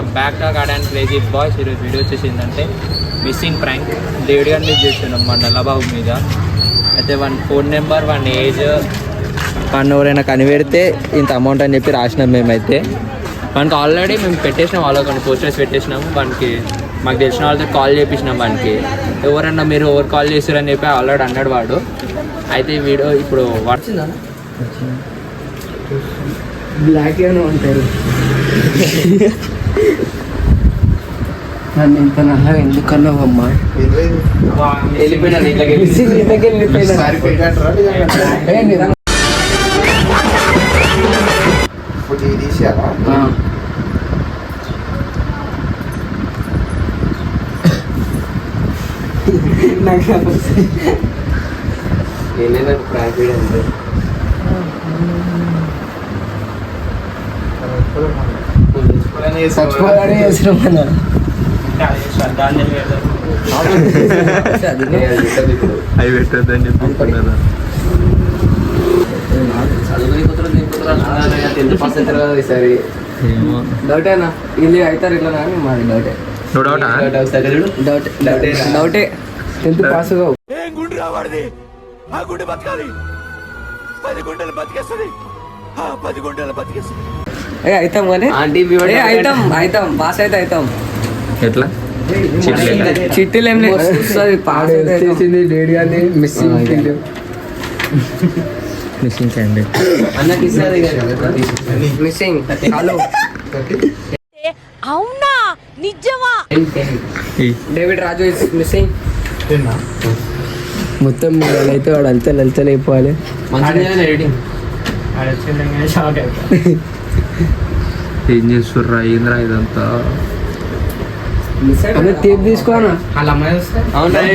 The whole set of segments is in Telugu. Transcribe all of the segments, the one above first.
Welcome back to gourd and crazy boys. ఈరోజు వీడియో వచ్చేసి ఏంటంటే మిస్సింగ్ ప్రాంక్ డేవిడ్ గారిని చేస్తున్నాం మన నల్లబాబు మీద. అయితే one phone number, one age, one ఎవరైనా కనిపెడితే ఇంత అమౌంట్ అని చెప్పి రాసినాం మేమైతే. వానికి ఆల్రెడీ మేము పెట్టేసినాం, వాళ్ళకి కొన్ని పోస్టర్స్ పెట్టేసినాము. వానికి మాకు తెలిసిన వాళ్ళతో కాల్ చేపించినాం. వానికి ఎవరన్నా మీరు ఎవరు కాల్ చేస్తారని చెప్పి ఆల్రెడీ అన్నాడు వాడు. అయితే ఈ వీడియో ఇప్పుడు వచ్చిందా బ్లాక్ ఏమైనా ఉంటారు నన్ను ఇంత నల్లగా ఎందుకన్నావమ్మా? వెళ్ళిపోయినా చచ్చిపోవాలని చేసినాం మనం. అవి పెట్టద్దని చెప్తున్నాను. డౌటేనా ఇది అవుతారు ఇట్లా కానీ మాది డౌటే. డౌటే 10th పాస్ కావు. అవుతాం కానీ అవుతాం పాస్ అయితే అవుతాం. ఎట్లా చిట్టీలు ఏం లేదు, పాస్ చేసింది డేడీ అని మిస్సింగ్ అండి మిస్సింగ్. హలో అవునా నిజమా? David Raju is missing. మొత్తం అయితే వాడు అలతలు అయిపోవాలి. ఏం చేస్తుర్రా ఏంద్రా ఇదంతా? టేప్ తీసుకోనా?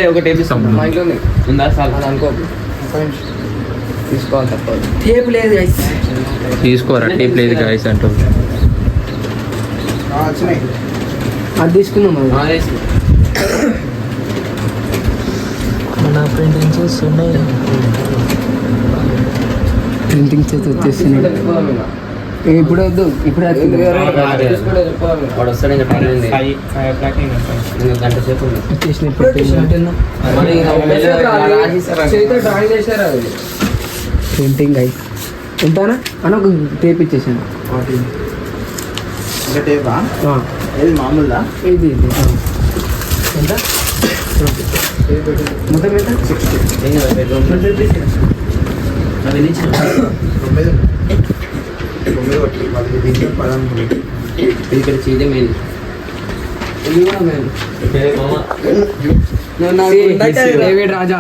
ఒక టేప్ మా ఇంట్లో ఉందా? అనుకో తీసుకోవాలి తప్పదు. టేప్ లేదు తీసుకోరా, టేప్ లేదు గాయస్ అంటూ. అది తీసుకున్నాం. మన ప్రింటింగ్స్ ఉన్నాయి. ప్రింటింగ్ చేసి వచ్చేస్తున్నాడు. ఇప్పుడు వద్దు, ఇప్పుడు ప్రింటింగ్ అయి ఎంతనా అని ఒక టేప్ ఇచ్చేసాను. మామూలుగా ఇది ఎంత మొత్తం ఎంత? ఇక్కడ చీజే మెయిన్ డేవిడ్ రాజా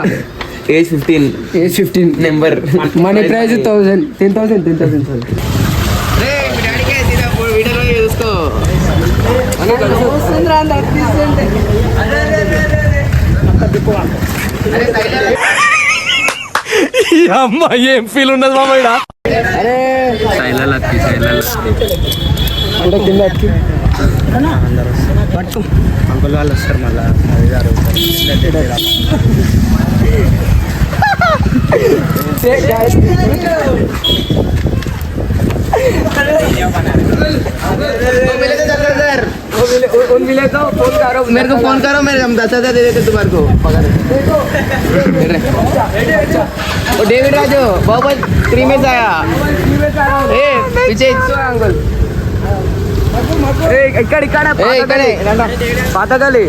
ఏజ్ 15 నెంబర్. మనీ ప్రైజ్ 10,000 చూసుకో. అమ్మా ఏం ఫీల్ ఉన్నది మామయ్య? శైలకి అంటే కింద అంకుల్ వాళ్ళు వస్తారు మళ్ళా. मेरे को फोन करो, मेरे हम 10,000 दे देते तुम्हारे को पकड़. वो डेविड राजू बहुत 3 में से आया. पीछे अंकल ఇక్కడ పాతగలి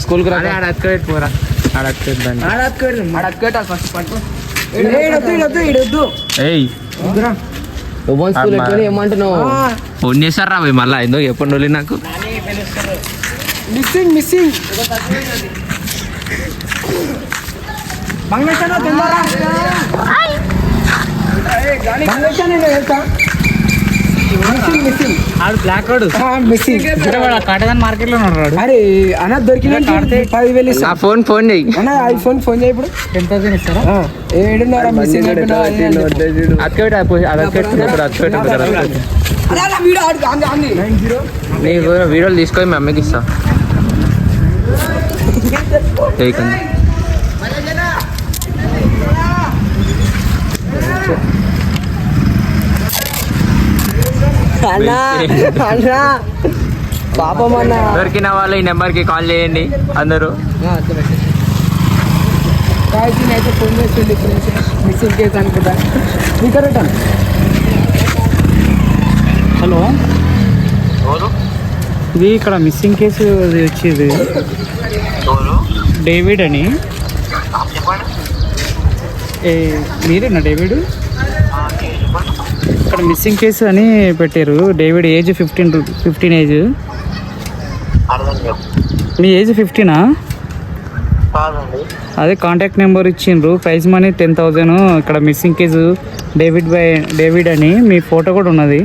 స్కూల్ పోరా ఏమంటున్నావు? ఫోన్ చేస్తారా మళ్ళా ఎందుకు చెప్పండి నాకు. మిస్సింగ్ మార్కెట్ లో ఉన్నాడు. అరే అన్న దొరికిన 10,000 ఇస్తా. ఫోన్ చేయి అన్న ఐఫోన్ ఫోన్ చేయి. ఇప్పుడు 10,000 ఇస్తారా? 7.5 మిస్సింగ్ వీడియోలు తీసుకొని మీ అమ్మకి ఇస్తా. అన్నా అన్నా పాపం అన్న దొరికిన వాళ్ళు ఈ నెంబర్కి కాల్ చేయండి అందరూ. అయితే ఫోన్ చేసిండి మిస్సింగ్ కేసు అనుకుంటా మీకు రిటర్న్. హలో, ఇది ఇక్కడ మిస్సింగ్ కేసు వచ్చేది డేవిడ్ అని. మీరేనా డేవిడ్? ఇక్కడ మిస్సింగ్ కేసు అని పెట్టారు. David age 15 age. మీ ఏజ్ 15ఆ? అదే కాంటాక్ట్ నెంబర్ ఇచ్చిండ్రు, ప్రైజ్ మనీ 10,000. ఇక్కడ మిస్సింగ్ కేసు డేవిడ్ అని మీ ఫోటో కూడా ఉన్నది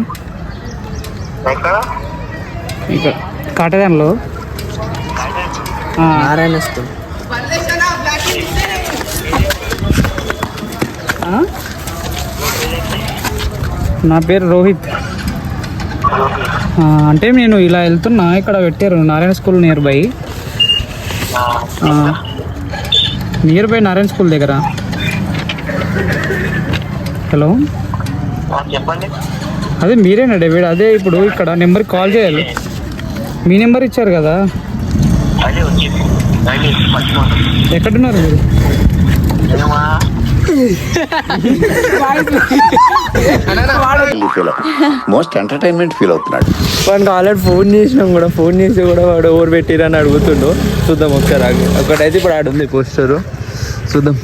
ఇక్కడ కాటదాన్లో. నారాయణ స్కూల్. నా పేరు రోహిత్. అంటే నేను ఇలా వెళ్తున్నా, ఇక్కడ పెట్టారు Narayana school near by Narayana school దగ్గర. హలో, చెప్పండి. అదే మీరేనా డేవిడ్? అదే ఇప్పుడు ఇక్కడ నెంబర్కి కాల్ చేయాలి. మీ నెంబర్ ఇచ్చారు కదా. ఎక్కడున్నారు మీరు? మోస్ట్ ఎంటర్టైన్మెంట్ ఫీల్ అవుతున్నాడు. వాడికి ఆల్రెడీ ఫోన్ చేసినాం కూడా, ఫోన్ చేసి కూడా వాడు ఎవరు పెట్టిరని అడుగుతుండు. చూద్దాం ఒకసారి. ఒకటైతే ఇప్పుడు ఆడు ఉంది పోస్టరు, చూద్దాం.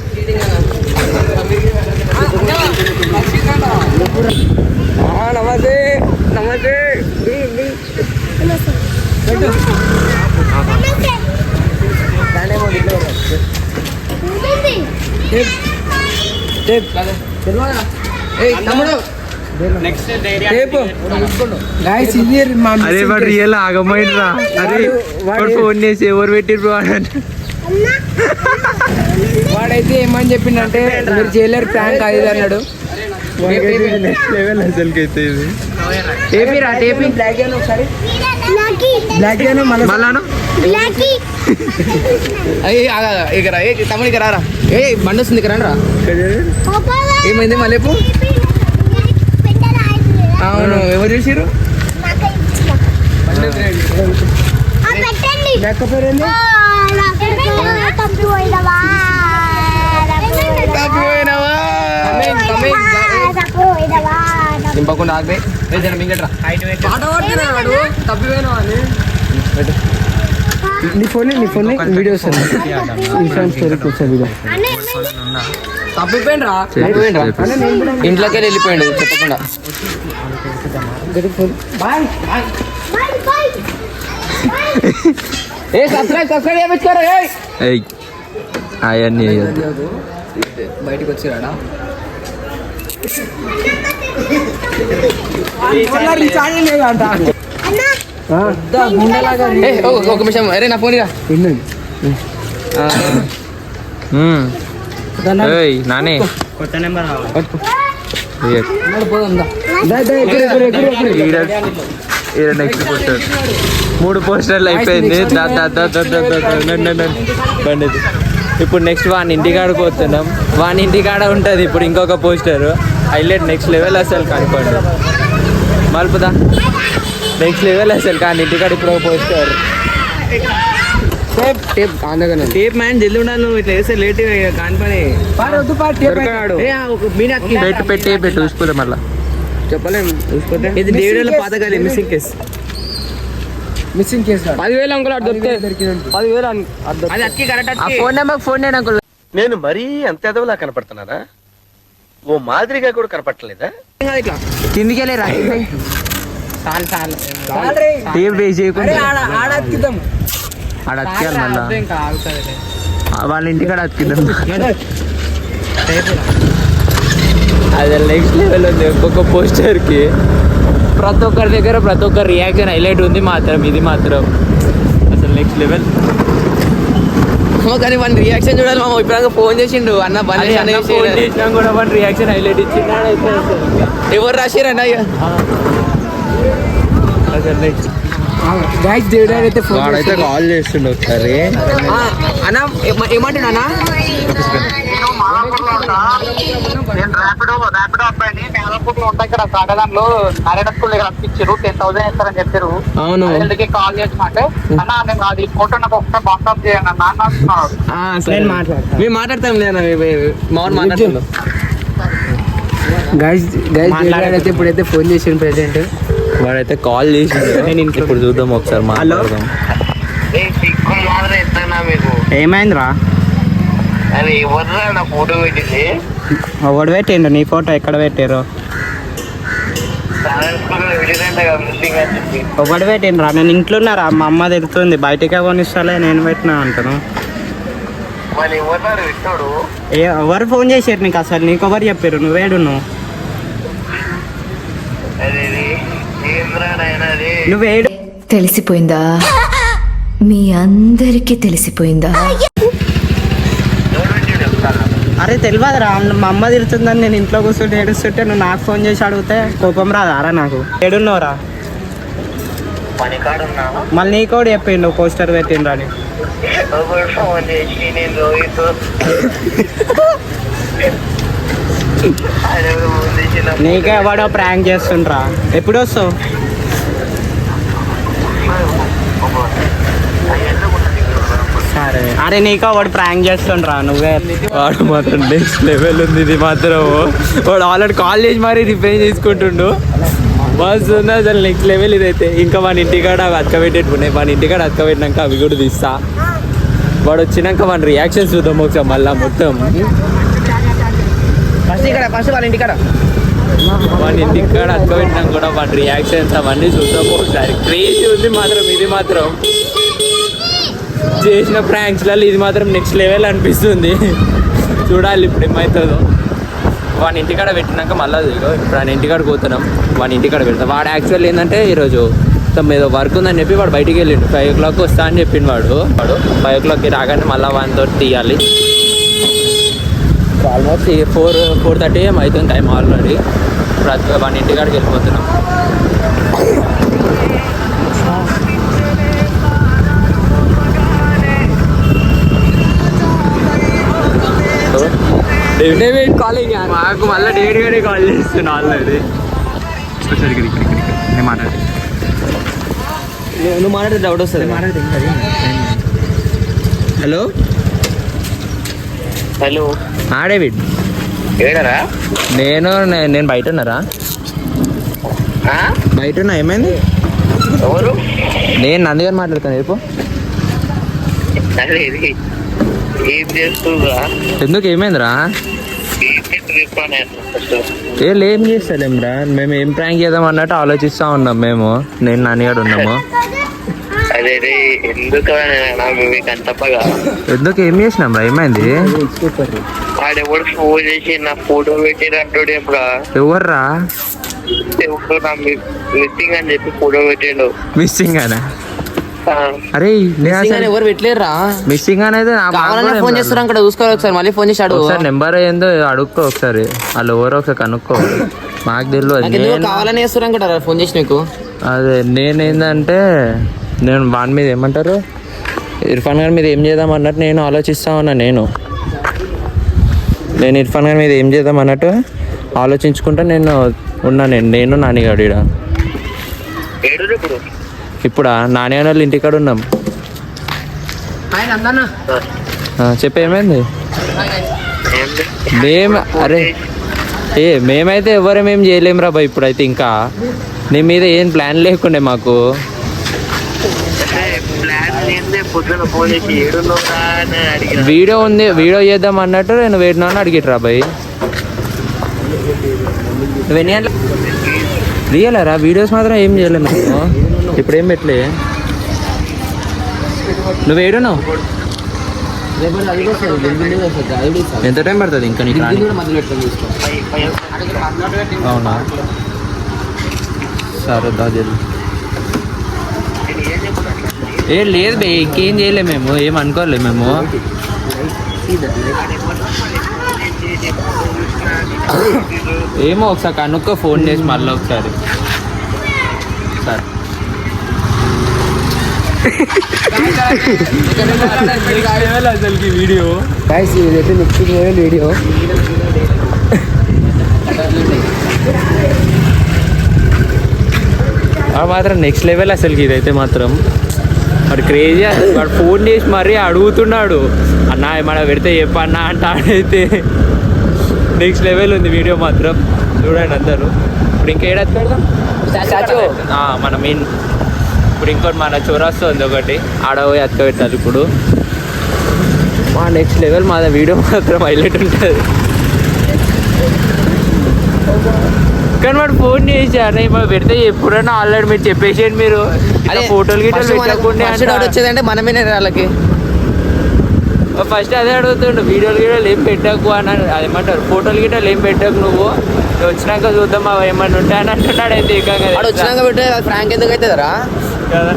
నమస్తే నమస్తే. అదే వాడు రియల్ ఆగమైనరా. అరే వాడు ఫోన్ చేసి ఎవరు పెట్టిర్రు వాడైతే ఏమని చెప్పిండంటే మీరు చేయలేరు ప్రాంక్ అది అన్నాడు. నెక్స్ట్ లెవెల్ అసలుకైతే ఇది. టేపీరా టేపీ బ్లాక్ ఒకసారి మళ్ళాను ఇక్కడ తమ్ముడు ఇక్కడ రారా. బండి వస్తుంది ఇక్కడ రా. ఏమైంది మళ్ళీ? అవును, ఎవరు చూసిరు? దింపకుండా ఆగిపోయి నీ ఫోన్ వీడియో వస్తుంది. తప్పిపోయిండ్రా, ఇంట్లోకి వెళ్ళిపోయాడు చెప్పకుండా. సబ్స్క్రైబ్ చేయించుకోరా. అవన్నీ బయటికి వచ్చిరాడా? ఒక నిమిషం. అరే నా ఫోన్ నానే కొత్త నెంబర్ నెక్స్ట్ పోస్టర్ 3 పోస్టర్లు అయిపోయింది. బండి ఇప్పుడు నెక్స్ట్ వాని ఇంటికాడకు పోతున్నాం. వాని ఇంటికాడ ఉంటుంది ఇప్పుడు ఇంకొక పోస్టర్. హైలైట్ నెక్స్ట్ లెవెల్ అసలు కనుకోండి. మలుపుదా నెక్స్ట్ లెవెల్ అసలు కానీ ఇంటికాడ ఇప్పుడు ఒక పోస్టర్. టేప్ మ్యాన్ జల్ది ఉండాలి. నువ్వు ఇట్లా వేస్తే లేట్ కాని పని. పెట్టి చూసుకోలే మళ్ళీ చెప్పలేము. ఇది డేవిడ్ పాత కాదు మిస్సింగ్ కేసు. 10,000 అంకుల్ అటు దొరికితే 10,000 అది అక్కి కరెక్ట్. ఆ ఫోన్ నెంబర్ ఫోన్ నేను అంకుల్. నేను మరీ అంత ఎదవలా కనపడుతున్నానా? ఓ మాదిరిగా కూడా కనపడలేదా? ఇట్లా కిందికి వెళ్ళి రా. టేప్ వేసి చేయకుండా ఆడ అతికిద్దాం మళ్ళీ వాళ్ళ ఇంటికాడ అతికిద్దాం. అది నెక్స్ట్ లెవెల్ ఉంది. ఒక్కొక్క పోస్టర్కి ప్రతి ఒక్కరి దగ్గర ప్రతి ఒక్క రియాక్షన్ హైలైట్ ఉంది మాత్రం. ఇది మాత్రం అసలు నెక్స్ట్ లెవెల్. కానీ వన్ రియాక్షన్ చూడాలి. మా ఇప్పుడు ఫోన్ చేసిండు అన్న బండి ఫోన్ చేసినా కూడా వన్ రియాక్షన్ హైలైట్ ఇచ్చింది. ఎవరు రాసిరన్న అసలు నెక్స్ట్ గైస్ దేవుడు అయితే ఫోన్ వాడైతే కాల్ చేస్తుండే ఒకసారి. అన్న ఏమంటున్నా అన్న? నేను ర్యాపిడో అబ్బాయిని మేనపూర్లో ఉంటాయి ఇక్కడ కాటదాన్లో నారాయణ స్కూల్ దగ్గర అనిపించారు 10,000 ఇస్తారని చెప్పారు. అవును వీళ్ళకి కాల్ చేసినట్టే అన్న నేను అది ఫోటో నాకు ఒకసారి వాట్సాప్ చేయండి అన్న అంటున్నాడు. మేము మాట్లాడతాం లేదా మౌన్ మాట్లాడుతున్నాం. గైస్ అయితే ఇప్పుడైతే ఫోన్ చేసిండు ప్రెసెంట్. వాడైతే కాల్ చేసి ఇప్పుడు చూద్దాం ఒకసారి మాట్లాడదాం. సిగ్గు మాత్రం ఇస్తానా మీకు? ఏమైందిరా? అది ఎవర్రా నా ఫోటో పెట్టింది? ఒకటి పెట్టిండు నీ ఫోటో. ఎక్కడ పెట్టారు? నారాయణ స్కూల్ వెళ్ళిందంట కదా మిస్సింగ్ అని చెప్పి. ఒకటి పెట్టిండ్రా. నేను ఇంట్లో ఉన్నారా, మా అమ్మ తిడుతుంది బయటకే కొనిస్తాలే నేను పెట్టినా అంటాను. వాళ్ళు ఎవర్రా పెట్టాడు? ఎవరు ఫోన్ చేశారు నీకు అసలు? నీకు ఎవరు చెప్పారు? నువ్వేడు నువ్వు అది ఏంద్రా నాయన అది? నువ్వేడు తెలిసిపోయిందా? మీ అందరికీ తెలిసిపోయిందా? అరే తెలియదురా, మా అమ్మ తిడుతుందని నేను ఇంట్లో కూర్చుంటే ఏడుస్తుంటే నువ్వు నాకు ఫోన్ చేసి అడిగితే కోపం రాదారా నాకు? ఏడున్నావురా? పనికాడున్నా మళ్ళీ నీకోడు చెప్పిండు పోస్టర్ పెట్టిండ్రు అని. ఫోన్ చేసి నేను రోహిత్ నీకే ఎవడో ప్రాంక్ చేస్తుండ్రా. ఎప్పుడు వస్తావు? సరే. అరే నీకో వాడు ప్రాంక్ చేస్తుండ్రా. నువ్వే వాడు మాత్రం నెక్స్ట్ లెవెల్ ఉంది ఇది మాత్రం. వాడు ఆల్రెడీ కాల్ చేసి మరీ రిపేర్ చేసుకుంటుండు. బస్ ఉంది అసలు నెక్స్ట్ లెవెల్ ఇదైతే. ఇంకా మన ఇంటికాడ అవి అతకబెట్టేట్టున్నాయి. మన ఇంటికాడ అతకబెట్టినాక అవి కూడా తీస్తా. వాడు వచ్చినాక మన రియాక్షన్స్ చూద్దాం ఒకసారి మళ్ళా మొత్తం. ఫస్ట్ వాళ్ళ ఇంటికాడ మన ఇంటికాడ అతకబెట్టినాక కూడా మన రియాక్షన్స్ అవన్నీ చూద్దాం ఒకసారి. క్రేజీ ఉంది మాత్రం ఇది మాత్రం. చేసిన ప్రాంక్స్లలో ఇది మాత్రం నెక్స్ట్ లెవెల్ అనిపిస్తుంది. చూడాలి ఇప్పుడు ఏమవుతుందో. వాడి ఇంటికాడ పెట్టినాక మళ్ళీ ఇప్పుడు ఆయన ఇంటికాడ పోతున్నాం. వాడి ఇంటికాడ పెడతాం. వాడు యాక్చువల్ ఏంటంటే ఈరోజు ఏదో వర్క్ ఉందని చెప్పి వాడు బయటికి వెళ్ళిండు. 5 o'clock వస్తా అని చెప్పిండు వాడు. 5 o'clockకి రాగానే మళ్ళీ వాడితో తీయాలి. ఆల్మోస్ట్ 4:30 అవుతుంది టైం ఆల్రెడీ. ఇప్పుడు వాడి ఇంటికాడికి వెళ్ళిపోతున్నాం. డేవిడ్ కాలింగ్ మాకు మళ్ళీ డేవిడ్ గారే కాల్ చేస్తున్నా ఆల్రెడీ. నేను మాట్లాడి నువ్వు మాట్లాడితే డౌట్ వస్తుంది. హలో హలో డేవిడ్ ఏడరా? నేను బయట ఉన్నారా? బయట ఉన్నా. ఏమైంది? ఎవరు? నేను నందిగారు మాట్లాడుతాను. రేపు ఏం చేస్తున్నా? ఎందుకు ఏమైందిరా? ఏం చేస్తలేంరా. మేము ఏం ప్రాంక్ చేద్దాం అన్నట్టు ఆలోచిస్తా ఉన్నాం మేము. నేను నాన్నగాడు ఉన్నాము. అదే ఎందుకు మీకు అంతప్పగా? ఎందుకు ఏం చేసినాం రా? ఏమైంది? వాడెవడు ఫోన్ చేసి నా ఫోటో పెట్టినట్టు ఎప్పుడా? ఎవర్రా? మిస్సింగ్ అని చెప్పి ఫోటో పెట్టాడు. మిస్సింగ్ అనా? అరే ఎవరు పెట్టలేరా? మిస్సింగ్ అనేది ఫోన్ చేస్తున్నా అక్కడ చూసుకోవాలి. ఒకసారి మళ్ళీ ఫోన్ చేసి అడుగు. ఒకసారి నెంబర్ ఏందో అడుక్కో ఒకసారి. వాళ్ళు ఎవరో ఒకసారి కనుక్కో. మాకు తెలియదు. కావాలని చేస్తున్నా కదా ఫోన్ చేసి నీకు. అదే నేనేందంటే నేను వాడి మీద ఏమంటారు ఇర్ఫాన్ గారి మీద ఏం చేద్దాం అన్నట్టు నేను ఆలోచిస్తా ఉన్నా. నేను ఇర్ఫాన్ గారి మీద ఏం చేద్దాం అన్నట్టు ఆలోచించుకుంటా నేను ఉన్నా. నేను నానిగాడు ఈడ. ఇప్పుడా నాని వాళ్ళు ఇంటికాడ ఉన్నాం. చెప్పు ఏమైంది? మేమైతే ఎవరేమేం చేయలేము రా బాయ్. ఇప్పుడైతే ఇంకా నీ మీద ఏం ప్లాన్ లేకుండే మాకు. వీడియో ఉంది, వీడియో చేద్దాం అన్నట్టు నేను వేడినా అని అడిగిట్రా బాయ్. రియలరా? వీడియోస్ మాత్రం ఏం చేయలేము మేము. ఇప్పుడు ఏం పెట్టలే. నువ్వు ఏడున్నావు? ఎంత టైం పడుతుంది ఇంకా నీకు? అవునా? సరే దాది. లేదు బే, ఇంకేం చేయలేము మేము. ఏం అనుకోలేదు మేము. ఏమో ఒకసారి కనుక్కో ఫోన్ చేసి మళ్ళీ ఒకసారి. సరే అసలుకి వీడియో గైస్ ఇదైతే నెక్స్ట్ లెవెల్ వీడియో. మాత్రం నెక్స్ట్ లెవెల్ అసలుకి ఇదైతే మాత్రం వాడు క్రేజీ. వాడు ఫోన్ చేసి మరీ అడుగుతున్నాడు, అన్న ఏమన్నా పెడితే చెప్పన్నా అంట. ఆడైతే నెక్స్ట్ లెవెల్ ఉంది వీడియో మాత్రం. చూడండి అందరూ. ఇప్పుడు ఇంకా ఏడాది పెడదాం మన మెయిన్. ఇప్పుడు ఇంకోటి మన చౌరస్తా ఉంది ఒకటి, ఆడ పోయి అక్క పెట్టాలి ఇప్పుడు. మా నెక్స్ట్ లెవెల్ మా వీడియో మాత్రం హైలైట్ ఉంటుంది. కానీ వాడు ఫోన్ చేసి అన్న ఏమో పెడితే ఎప్పుడైనా ఆల్రెడీ మీరు చెప్పేసేయండి, మీరు అదే ఫోటోలు గిట్టలు పెట్టకుండా వచ్చేదంటే మనమే వాళ్ళకి ఫస్ట్ అదే అడుగుతుండు. వీడియోలు గిట్టలు ఏం పెట్టకు అని అదేమంటారు, ఫోటోలు గిట్టలు ఏం పెట్టకు, నువ్వు వచ్చినాక చూద్దాం అవి ఏమన్నా ఉంటాయని అంటున్నాడు. అయితే వచ్చినాక పెట్టే ఫ్రాంక్ ఎందుకు అవుతుందరా కదా.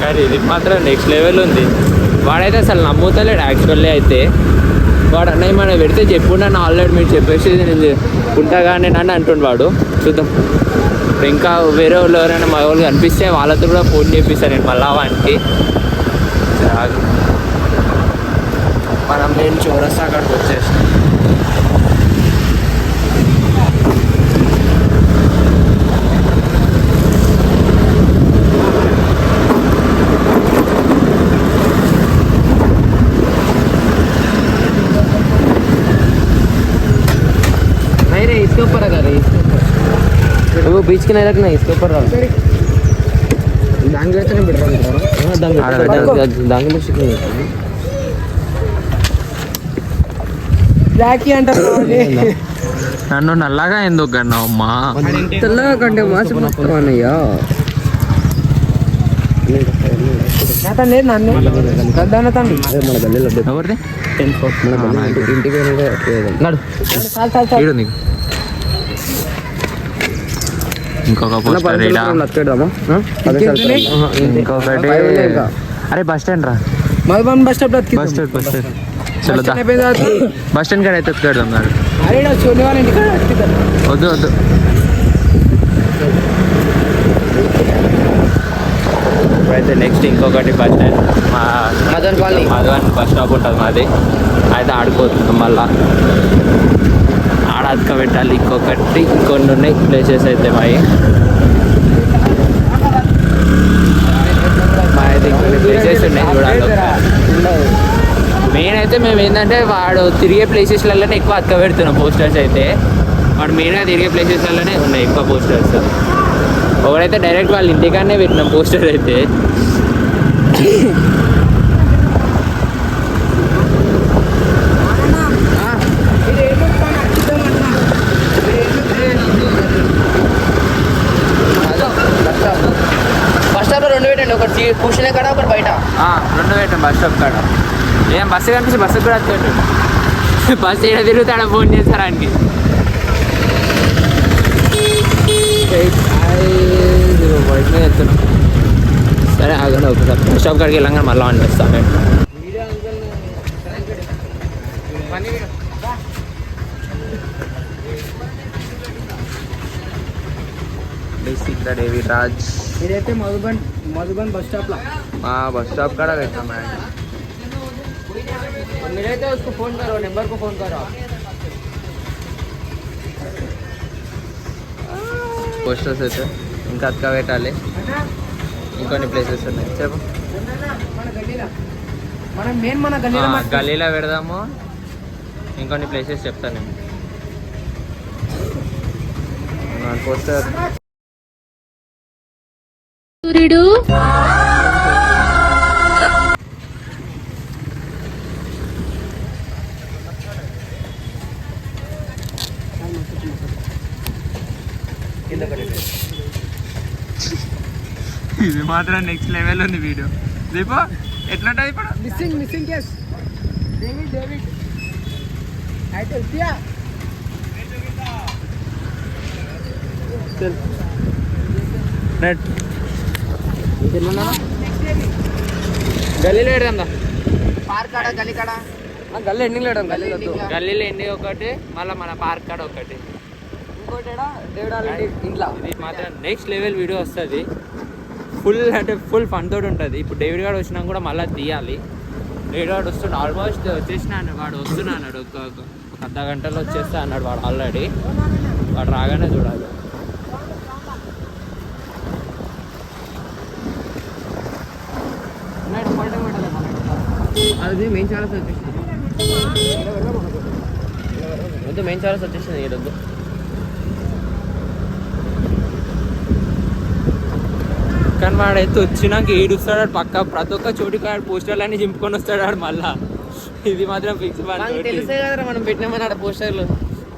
కానీ ఇది మాత్రం నెక్స్ట్ లెవెల్ ఉంది. వాడైతే అసలు నమ్ముతలేడు యాక్చువల్లీ. అయితే వాడు అన్న ఏమైనా పెడితే చెప్పుండే నన్ను ఆల్రెడీ మీరు చెప్పేసి నేను ఉంటాగా నేను అని అంటుండు వాడు. చూద్దాం ఇంకా వేరే వాళ్ళు ఎవరైనా మా వాళ్ళు కనిపిస్తే వాళ్ళతో కూడా ఫోన్ చేపిస్తాను నేను మళ్ళా వానికి. మనం నేను చౌరస్తా అక్కడికి వచ్చేసాం. इसके ऊपर अगर वो बीच के नहीं रखना, इसके ऊपर रख. दांगले तो नहीं बैठ रहा, दांगले सीखने జాకీ అంటారు నన్ను నల్లగా ఎందుకు కన్నావు అమ్మా? తెల్లగా కంటే మాసిపోతావన్నయ్యా. తండ్రి నన్ను గద్దాన తండ్రి ఎవరిది ఇంటికి నడు. నీకు ఇంకొక పోస్టర్ ఇంకొకటి. అరే బస్ స్టాండ్ రా, Madhuban bus stop bus stand bus stand bus stand కాడ అయితే ఎత్తుకెడదాం. వద్దు వద్దు ఇప్పుడైతే నెక్స్ట్ ఇంకొకటి bus stand Madhuvan bus stop ఉంటుంది మాది. అయితే ఆడుకోతున్నాం మళ్ళా ఆడ అతకబెట్టాలి. ఇంకొకటి కొన్ని ఉన్నాయి ప్లేసెస్ అయితే మా అయితే ఇంకొన్ని ప్లేసెస్ ఉన్నాయి చూడాలి. మెయిన్ అయితే మేము ఏంటంటే వాడు తిరిగే ప్లేసెస్లలోనే ఎక్కువ అతకబెడుతున్నాం పోస్టర్స్. అయితే వాడు మెయిన్గా తిరిగే ప్లేసెస్లలోనే ఉన్నాయి ఎక్కువ పోస్టర్స్. ఒకడైతే డైరెక్ట్ వాళ్ళ ఇంటికాడనే పెట్టినాం పోస్టర్ అయితే. బస్ స్టాప్ లో రెండు పెట్టండి, ఒకటి కూర్చునే కాడ ఒకటి బయట. రెండు పెట్టాం బస్ స్టాప్ కాడ. ఏం బస్సు కనిపిస్తే బస్సు కూడా అతకబెట్టాడు. బస్సు ఏడ తిరుగుతాడా ఫోన్ చేస్తారానికి. బయటనే వెళ్తున్నాం. సరే ఆగండి ఒకసారి బస్ స్టాప్ కాడికి వెళ్ళంగా మళ్ళీ ఆన్ చేస్తాను నేను. డేవిడ్ రాజ్ ఇదైతే మధుబన్ బస్ స్టాప్ లా बस स्टॉप करा बैठा मैं. मिले तो उसको फोन करो, नंबर को फोन करो. పోస్టర్స్ అయితే ఇంకా అతక పెట్టాలి. ఇంకొన్ని ప్లేసెస్ ఉన్నాయి చెప్పు. గల్లీలో పెడదాము. ఇంకొన్ని ప్లేసెస్ చెప్తాను నేను. పోస్టర్ సూర్యుడు ఇది మాత్రం నెక్స్ట్ లెవెల్ ఉంది వీడియో. దీపో ఎట్లుంటుంది ఇప్పుడు? మిస్సింగ్ కేస్ డేవిడ్ అయితే ఉత్తియా నెట్ గల్లీలో పెడదాం. పార్క్ కాడ గల్లీ కాడ గల్లీ ఎండింగ్ లేడం గల్లీలో ఎండి ఒకటి, మళ్ళీ మన పార్క్ కాడ ఒకటి, ఇంకోటి డేవిడ్ ఇంట్లో. ఇది మాత్రం నెక్స్ట్ లెవెల్ వీడియో వస్తుంది. ఫుల్ ఫన్ తోటి ఉంటుంది. ఇప్పుడు డేవిడ్ గారు వచ్చినా కూడా మళ్ళీ తీయాలి. డేవిడ్ గారు వస్తున్నాడు, ఆల్మోస్ట్ వచ్చేసిన వాడు వస్తున్నా అన్నాడు. ఒక అర్ధ గంటలో వచ్చేస్తా అన్నాడు వాడు ఆల్రెడీ. వాడు రాగానే చూడాలి. అది మెయిన్ ఛానల్స్ వచ్చేసింది. మెయిన్ ఛానల్స్ వచ్చేసింది ఈరోజు. కానీ వాడైతే వచ్చినాక ఏడుస్తాడు పక్క. ప్రతి ఒక్క చోటు కాడు పోస్టర్లు అన్ని చింపుకొని వస్తాడు వాడు మళ్ళా. ఇది మాత్రం ఫిక్స్. తెలిసే కదరా మనం పెట్టినామని ఆడ పోస్టర్లు.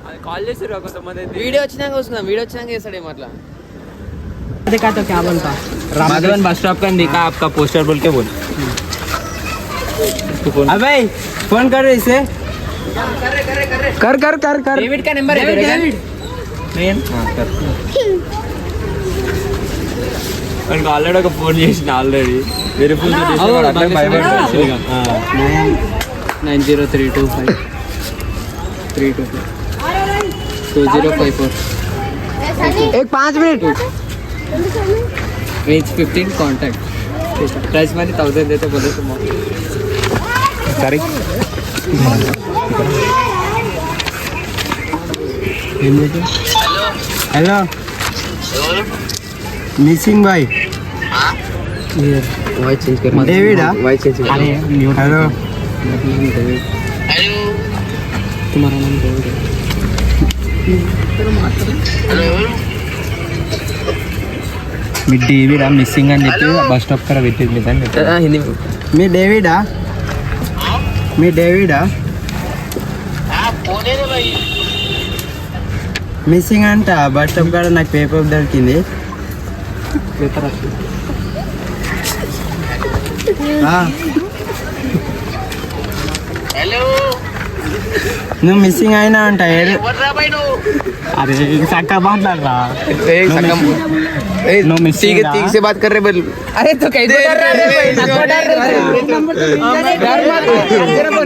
అది కాల్ చేస్తారు కొంతమంది అయితే. వీడియో వచ్చినాక వస్తున్నాం, వీడియో వచ్చినాక చేస్తాడేమో అట్లా. माधवन बस स्टॉप का दिखा आपका पोस्टर बोल के बोल. अबे फोन कर रहे इसे. कर कर कर कर. डेविड का नंबर है. डेविड మనకు ఆల్రెడీ ఒక ఫోన్ చేసిన ఆల్రెడీ వేరే ఫోన్ 90325325 एक 5 minute. Reach 15 contact price money 1000 देते बोले तो सॉरी. हेलो मिसिंग भाई. वॉइस चेंज कर. डेविड वॉइस चेंज कर. हेलो तुम्हारा नाम डेविड है. मी डेविड मिसिंग అని చెప్పి బస్ స్టాప్ కర పెట్టింది అని हिंदी में. मी डेविडा. मी डेविडा. మిస్సింగ్ అంట బస్ స్టాప్ కాడ నాకు పేపర్ దొరికింది. నువ్వు మిస్సింగ్ అయినా అంట. अरे सक्का माట్లాడరా. नो मिस्सिंग ठीक से बात कर रहे बोल. अरे तो कैसे कर रहा है भाई. नको डर रहे.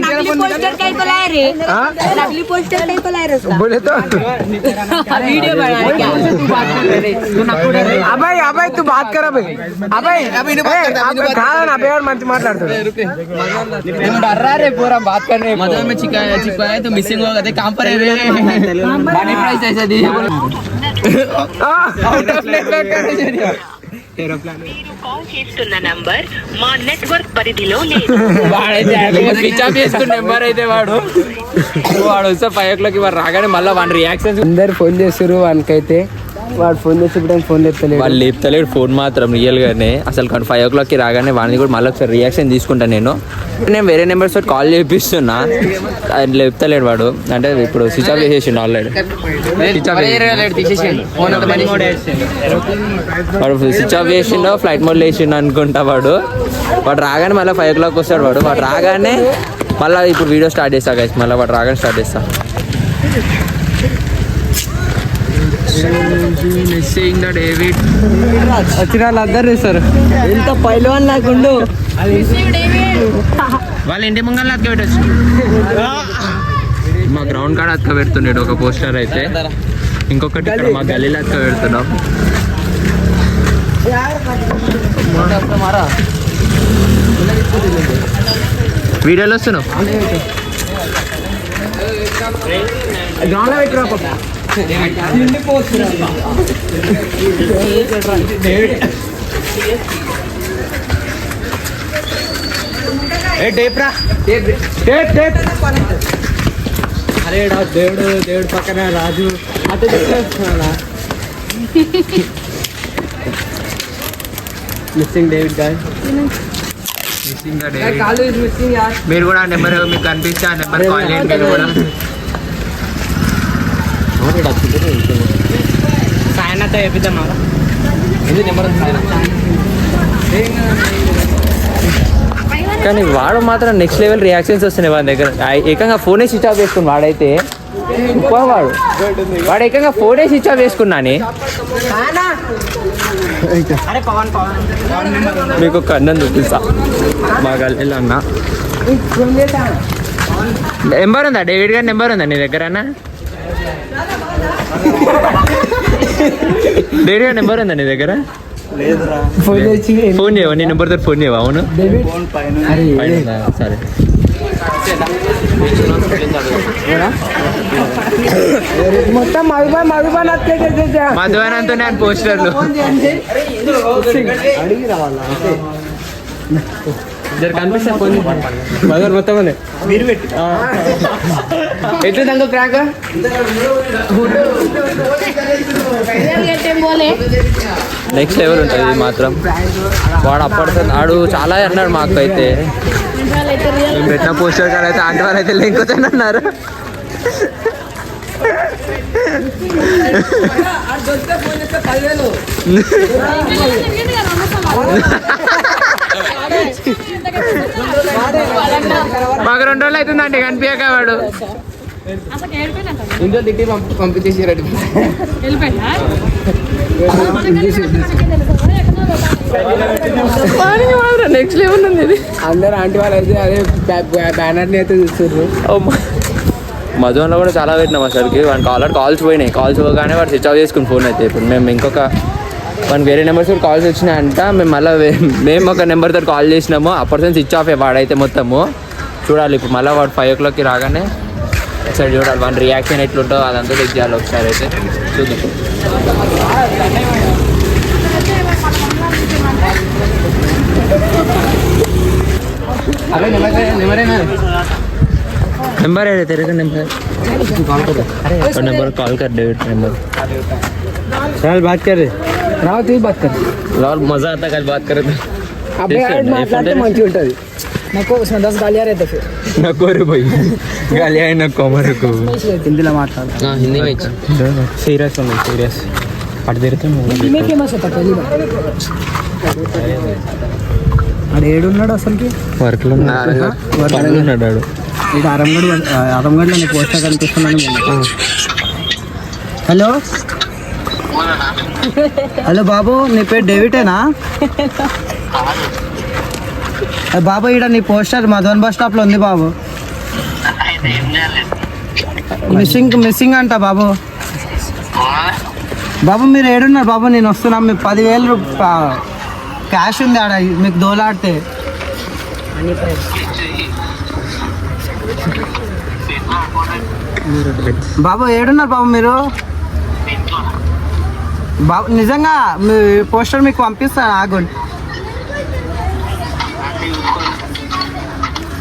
नकली पोस्टर कहीं को लाए रे. नकली पोस्टर कहीं को लाए रे. बोले तो वीडियो बना क्या तू बात कर रहे. तू नको डर रहे. अबे अबे तू बात कर. अबे अबे कहा ना अबे और मंच माట్లాడుతాడు. तुम डर रहा रे पूरा बात कर रहे. मतलब में चिपकाया तो मिसिंग हो गए. काम पर है मनी प्राइस ऐसा दी आउट ऑफ नेटवर्क కాల్ చేస్తున్న నంబర్ మా నెట్వర్క్ పరిధిలో లేదు. వాడైతే స్విచ్ ఆఫ్ చేసుకున్న నెంబర్ అయితే వాడు వస్తే 5 o'clock వాడు రాగానే మళ్ళీ వాడి రియాక్షన్స్ అందరు ఫోన్ చేస్తారు. వానికైతే వాడు ఫోన్ చేసేప్పుడు ఫోన్ లేపుతలేడు. వాళ్ళు లేపుతలేడు ఫోన్ మాత్రం రియల్ గానే. అసలు 5 o'clock రాగానే వాడిని కూడా మళ్ళీ ఒకసారి రియాక్షన్ తీసుకుంటాను. నేను వేరే నెంబర్స్ తోటి కాల్ చేపిస్తున్నా, అది లేపుతలేడు వాడు. అంటే ఇప్పుడు స్విచ్ ఆఫ్ చేసేసిండు ఆల్రెడీ. వాడు స్విచ్ ఆఫ్ చేసిండో ఫ్లైట్ మోడ్ వేసిండు అనుకుంటా. వాడు రాగానే మళ్ళీ 5 o'clock వస్తాడు. వాడు రాగానే మళ్ళీ ఇప్పుడు వీడియో స్టార్ట్ చేస్తా గైస్. మళ్ళీ వాడు రాగానే స్టార్ట్ చేస్తా. మిస్సింగ్ ద డేవిడ్ వచ్చిన వాళ్ళు అందరు సార్ ఎంత పైలవాన్ లేకుండు. వాళ్ళ ఇంటి ముంగల్ అతక పెట్టచ్చు. మా గ్రౌండ్ కాడ అతక పెడుతున్నాడు ఒక పోస్టర్ అయితే. ఇంకొకటి ఇక్కడ మా గల్లీలో అతక పెడుతున్నాం. వీడియోలో వస్తున్నావు. గ్రౌండ్ పెట్టిరా పక్క. అరే దేవుడు పక్కన రాజు అటు మిస్సింగ్ డేవిడ్ గాయ్. మీరు కూడా నెంబర్ మీకు కనిపిస్తే ఆ నెంబర్ కాల్ చేయండి. మీరు కూడా సాయనతో చెప్తాం. ఇది నెంబర్ కానీ వాడు మాత్రం నెక్స్ట్ లెవెల్ రియాక్షన్స్ వస్తున్నాయి వాడి దగ్గర. ఏకంగా ఫోనే స్విచ్ ఆఫ్ చేసుకుని వాడైతే వాడు ఏకంగా ఫోనే స్విచ్ ఆఫ్ చేసుకున్నాని. మీకు ఒక అన్నం చూపిస్తా. మా గల్లీలో అన్న నెంబర్ ఉందా? డేవిడ్ గారి నెంబర్ ఉందా నీ దగ్గర? అన్న డేవిడ్ గారి నెంబర్ ఉందా నీ దగ్గర? ఫోన్ చేసి ఫోన్ చేయవా నీ నెంబర్ ఫోన్ చేయవా అవును అరే పైన సరే మొత్తం మధువనంతో నేను పోస్టర్లు అడిగి రావాలా కనిపిస్తా ఫోన్ మొత్తం మీరు పెట్టి ఎట్లా దాంట్లో క్రాక్ నెక్స్ట్ లెవెల్ ఉంటుంది ఇది మాత్రం వాడు అప్పటితో ఆడు చాలా అన్నాడు మాకు అయితే మేము పెట్టిన పోస్టర్ కాడ అయితే ఆంటీ వాళ్ళు అయితే లేకపోతే అన్నారు మాకు 2 రోజులు అవుతుందండి కనిపించక వాడు ఇంట్లో తిట్టి పంపించేసి నెక్స్ట్ లెవెల్ ఉంది ఇది అందరు ఆంటీ వాళ్ళు అయితే అదే బ్యానర్ని అయితే చూస్తున్నారు మధువన్లో కూడా చాలా పెట్టినాం అసలుకి వాడికి ఆల్రెడీ కాల్స్ పోయినాయి కాల్స్ పోగానే వాడు స్విచ్ ఆఫ్ చేసుకుని ఫోన్ అయితే ఇప్పుడు మేము ఇంకొక వాడికి వేరే నెంబర్స్ కూడా కాల్స్ వచ్చినాయంట మేము మళ్ళీ మేము ఒక నెంబర్తో కాల్ చేసినాము ఆ పర్సన్ స్విచ్ ఆఫ్ వాడైతే మొత్తము చూడాలి ఇప్పుడు మళ్ళీ వాడు 5 o'clockకి రాగానే ఒకసారి చూడాలి వాడి రియాక్షన్ ఎట్లుంటుందో అదంతా చెక్ చేయాలి ఒకసారి అయితే చూద్దాం అదే నెంబరేనా नंबर है तेरे का नंबर और नंबर कॉल कर डेविड नंबर चल बात कर रहे राव तू बात कर और मजा आता कल बात करे तो అబ్బాయి మాట్లాడితే మంచిగా ఉంటుంది నాకు 10 గాలియార్ అయితే नको रे भाई गालियाँ नको हमारे को హిందీలో మాట్లాడు हाँ हिंदी में సీరియస్ ఉంది సీరియస్ పడి తిరిగితే హిందీ ఫేమస్ అవుతా పెళ్ళి ఆడు ఏడున్నాడు అసలుకి వర్క్ లో ఉన్నాడు ఇది ఆరంగడ్లో నీకు పోస్టర్ కనిపిస్తున్నాను హలో హలో బాబు నీ పేరు డేవిడేనా బాబు ఇక్కడ నీ పోస్టర్ మధువన్ బస్ స్టాప్లో ఉంది బాబు మిస్సింగ్ అంట బాబు బాబు మీరు ఏడున్నారు బాబు నేను వస్తున్నా మీకు 10,000 క్యాష్ ఉంది ఆడ మీకు దోలాడితే బాబు ఏడున్నారు బాబు మీరు బాబు నిజంగా మీ పోస్టర్ మీకు పంపిస్తాను ఆగండి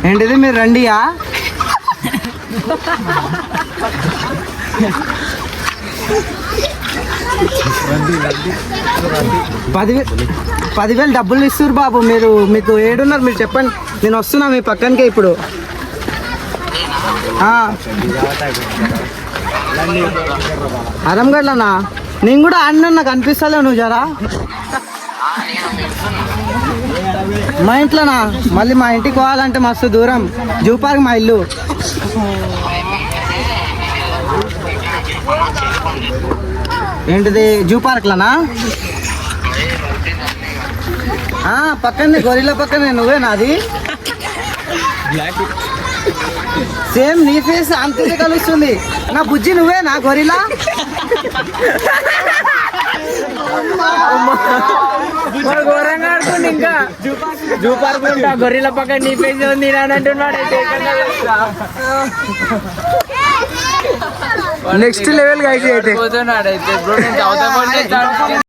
ఏంటిది మీరు రండియా పదివేలు డబ్బులు ఇస్తారు బాబు మీరు మీకు ఏడున్నారు మీరు చెప్పండి నేను వస్తున్నా మీ పక్కనకే ఇప్పుడు అరంగడ్లనా నేను కూడా ఆడినా నాకు అనిపిస్తలే నువ్వు జరా మా ఇంట్లోనా మళ్ళీ మా ఇంటికి పోవాలంటే మస్తు దూరం జూ పార్క్ మా ఇల్లు ఏంటిది జూ పార్క్లోనా పక్కనే గొరిల్లా పక్కనే నువ్వే నాది సేమ్ నీ ఫేస్ అంతే కలుస్తుంది నా బుజ్జి నువ్వే నా గొరిల్లా ఘోరంగా ఆడుతుంది ఇంకా జూ పార్క్ ఉంటా గొర్రెల పక్కన నీ ఫేస్ ఉంది అని అంటున్నాడు నెక్స్ట్ లెవెల్ అయితే అయితే